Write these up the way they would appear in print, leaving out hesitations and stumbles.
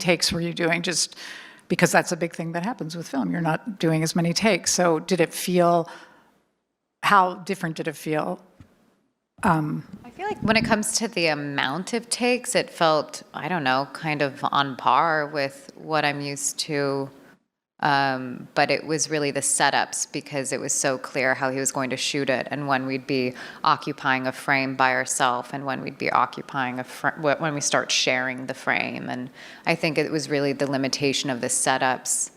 takes were you doing? Just because that's a big thing that happens with film. You're not doing as many takes. So how different did it feel? I feel like when it comes to the amount of takes, it felt, I don't know, kind of on par with what I'm used to. But it was really the setups, because it was so clear how he was going to shoot it, and when we'd be occupying a frame by ourselves, and when we'd be occupying when we start sharing the frame. And I think it was really the limitation of the setups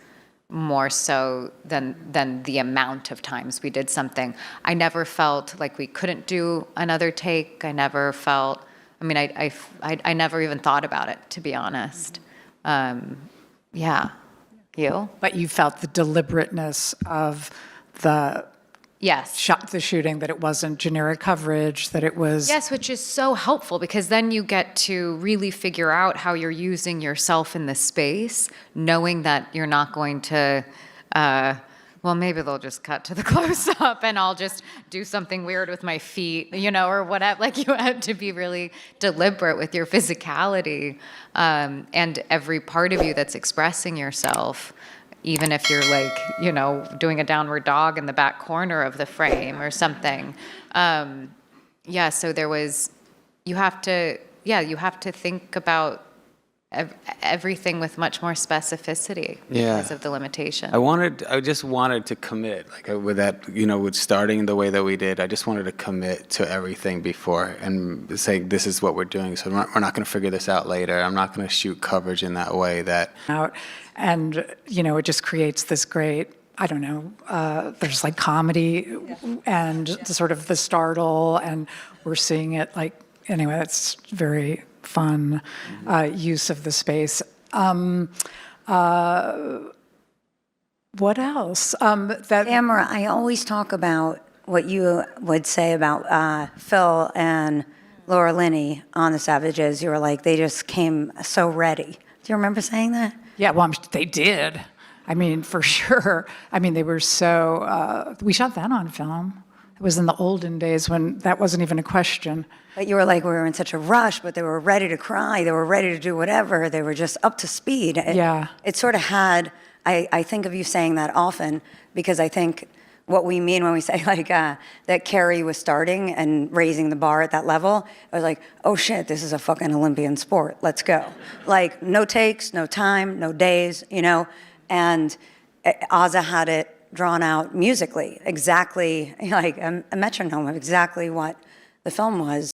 more so than the amount of times we did something. I never felt like we couldn't do another take. I never felt, I mean, I never even thought about it, to be honest. Yeah. You? But you felt the deliberateness of the the shooting, that it wasn't generic coverage, that it was... Yes, which is so helpful, because then you get to really figure out how you're using yourself in the space, knowing that you're not going to, well, maybe they'll just cut to the close-up and I'll just do something weird with my feet, or whatever. Like, you have to be really deliberate with your physicality, and every part of you that's expressing yourself, even if you're like, doing a downward dog in the back corner of the frame or something. So there was, you have to think about everything with much more specificity because of the limitation. I just wanted to commit, with that, with starting the way that we did. I just wanted to commit to everything before and say, this is what we're doing. So we're not going to figure this out later. I'm not going to shoot coverage in that way that. And, it just creates this great, I don't know, there's like comedy and the sort of the startle, and we're seeing it anyway, that's very fun use of the space. What else? Tamara, I always talk about what you would say about Phil and Laura Linney on The Savages. You were like, they just came so ready. Do you remember saying that? Yeah, well, they did. I mean, for sure. I mean, they were so, we shot that on film. It was in the olden days when that wasn't even a question. But you were like, we were in such a rush, but they were ready to cry. They were ready to do whatever. They were just up to speed. It sort of had, I think of you saying that often, because I think what we mean when we say that Carrie was starting and raising the bar at that level, I was like, oh shit, this is a fucking Olympian sport. Let's go. Like, no takes, no time, no days, and Azza had it drawn out musically, exactly like a metronome of exactly what the film was.